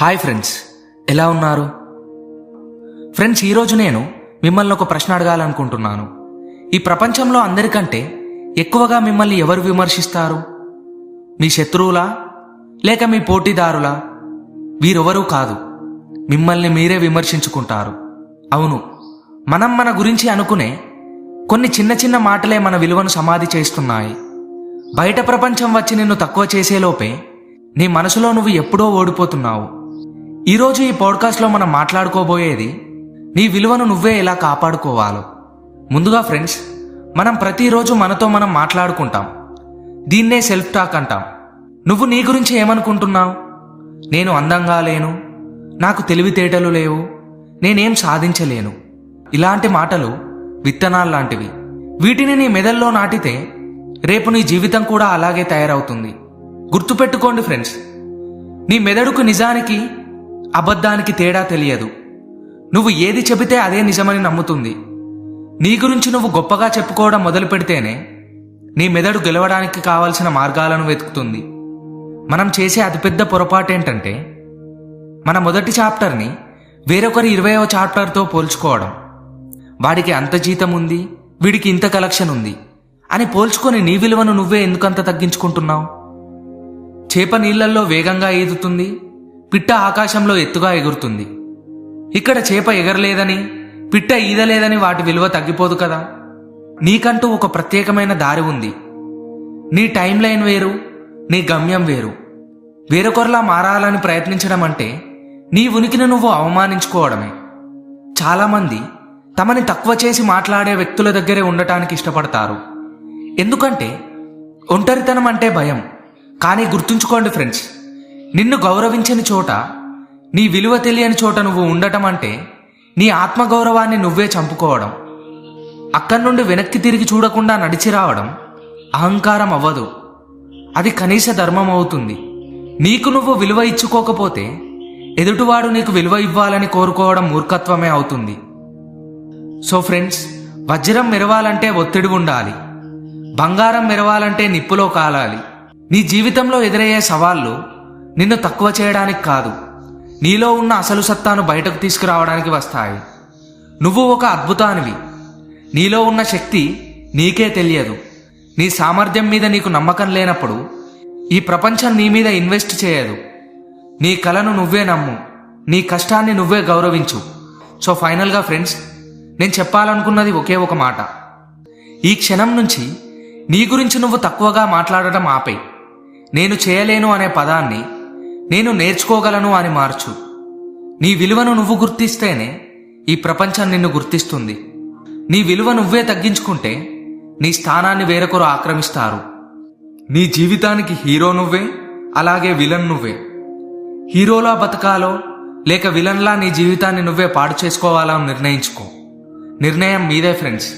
Hi friends, ఎలా ఉన్నారు? Friends, ఈరోజు నేను మిమ్మల్ని ఒక ప్రశ్న అడగాలనుకుంటున్నాను. ఈ ప్రపంచంలో అందరికంటే ఎక్కువగా మిమ్మల్ని ఎవరు విమర్శిస్తారు? మీ శత్రువులా లేక మీ పోటీదారులా? వీరెవరూ కాదు, మిమ్మల్ని మీరే విమర్శించుకుంటారు. అవును, మనం మన గురించి అనుకునే కొన్ని చిన్న చిన్న మాటలే మన విలువను సమాధి చేస్తున్నాయి. బయట ప్రపంచం వచ్చి నిన్ను తక్కువ చేసేలోపే నీ మనసులో నువ్వు ఎప్పుడో ఓడిపోతున్నావు. ఈరోజు ఈ పాడ్కాస్ట్లో మనం మాట్లాడుకోబోయేది నీ విలువను నువ్వే ఎలా కాపాడుకోవాలో. ముందుగా ఫ్రెండ్స్, మనం ప్రతిరోజు మనతో మనం మాట్లాడుకుంటాం. దీన్నే సెల్ఫ్ టాక్ అంటాం. నువ్వు నీ గురించి ఏమనుకుంటున్నావు? నేను అందంగా లేను, నాకు తెలివితేటలు లేవు, నేనేం సాధించలేను. ఇలాంటి మాటలు విత్తనాలు లాంటివి. వీటిని నీ మెదల్లో నాటితే రేపు నీ జీవితం కూడా అలాగే తయారవుతుంది. గుర్తుపెట్టుకోండి ఫ్రెండ్స్, నీ మెదడుకు నిజానికి అబద్ధానికి తేడా తెలియదు. నువ్వు ఏది చెబితే అదే నిజమని నమ్ముతుంది. నీ గురించి నువ్వు గొప్పగా చెప్పుకోవడం మొదలు పెడితేనే నీ మెదడు గెలవడానికి కావలసిన మార్గాలను వెతుకుతుంది. మనం చేసే అతిపెద్ద పొరపాటు ఏంటంటే మన మొదటి చాప్టర్ని వేరొకరి 20వ చాప్టర్తో పోల్చుకోవడం. వాడికి అంత జీతం ఉంది, వీడికి ఇంత కలెక్షన్ ఉంది అని పోల్చుకొని నీ విలువను నువ్వే ఎందుకంత తగ్గించుకుంటున్నావు? చేప నీళ్లల్లో వేగంగా ఈదుతుంది, పిట్ట ఆకాశంలో ఎత్తుగా ఎగురుతుంది. ఇక్కడ చేప ఎగరలేదని, పిట్ట ఈదలేదని వాటి విలువ తగ్గిపోదు కదా. నీకంటూ ఒక ప్రత్యేకమైన దారి ఉంది. నీ టైం లైన్ వేరు, నీ గమ్యం వేరు. వేరొకరిలా మారాలని ప్రయత్నించడం అంటే నీ ఉనికిని నువ్వు అవమానించుకోవడమే. చాలామంది తమని తక్కువ చేసి మాట్లాడే వ్యక్తుల దగ్గరే ఉండటానికి ఇష్టపడతారు. ఎందుకంటే ఒంటరితనం అంటే భయం. కానీ గుర్తుంచుకోండి ఫ్రెండ్స్, నిన్ను గౌరవించని చోట, నీ విలువ తెలియని చోట నువ్వు ఉండటం అంటే నీ ఆత్మగౌరవాన్ని నువ్వే చంపుకోవడం. అక్కడి నుండి వెనక్కి తిరిగి చూడకుండా నడిచి రావడం అహంకారం అవ్వదు, అది కనీస ధర్మం అవుతుంది. నీకు నువ్వు విలువ ఇచ్చుకోకపోతే ఎదుటివాడు నీకు విలువ ఇవ్వాలని కోరుకోవడం మూర్ఖత్వమే అవుతుంది. సో ఫ్రెండ్స్, వజ్రం మెరవాలంటే ఒత్తిడి ఉండాలి, బంగారం మెరవాలంటే నిప్పులో కాలాలి. నీ జీవితంలో ఎదురయ్యే సవాళ్ళు నిన్ను తక్కువ చేయడానికి కాదు, నీలో ఉన్న అసలు సత్తాను బయటకు తీసుకురావడానికి వస్తాయి. నువ్వు ఒక అద్భుతానివి. నీలో ఉన్న శక్తి నీకే తెలియదు. నీ సామర్థ్యం మీద నీకు నమ్మకం లేనప్పుడు ఈ ప్రపంచం నీ మీద ఇన్వెస్ట్ చేయదు. నీ కలను నువ్వే నమ్ము, నీ కష్టాన్ని నువ్వే గౌరవించు. సో ఫైనల్గా ఫ్రెండ్స్, నేను చెప్పాలనుకున్నది ఒకే ఒక మాట. ఈ క్షణం నుంచి నీ గురించి నువ్వు తక్కువగా మాట్లాడటం ఆపే. నేను చేయలేను అనే పదాన్ని నేను నేర్చుకోగలను అని మార్చు. నీ విలువను నువ్వు గుర్తిస్తేనే ఈ ప్రపంచం నిన్ను గుర్తిస్తుంది. నీ విలువ నువ్వే తగ్గించుకుంటే నీ స్థానాన్ని వేరొకరు ఆక్రమిస్తారు. నీ జీవితానికి హీరో నువ్వే, అలాగే విలన్ నువ్వే. హీరోలా బతకాలో లేక విలన్లా నీ జీవితాన్ని నువ్వే పాడు చేసుకోవాలో నిర్ణయించుకో. నిర్ణయం మీదే ఫ్రెండ్స్.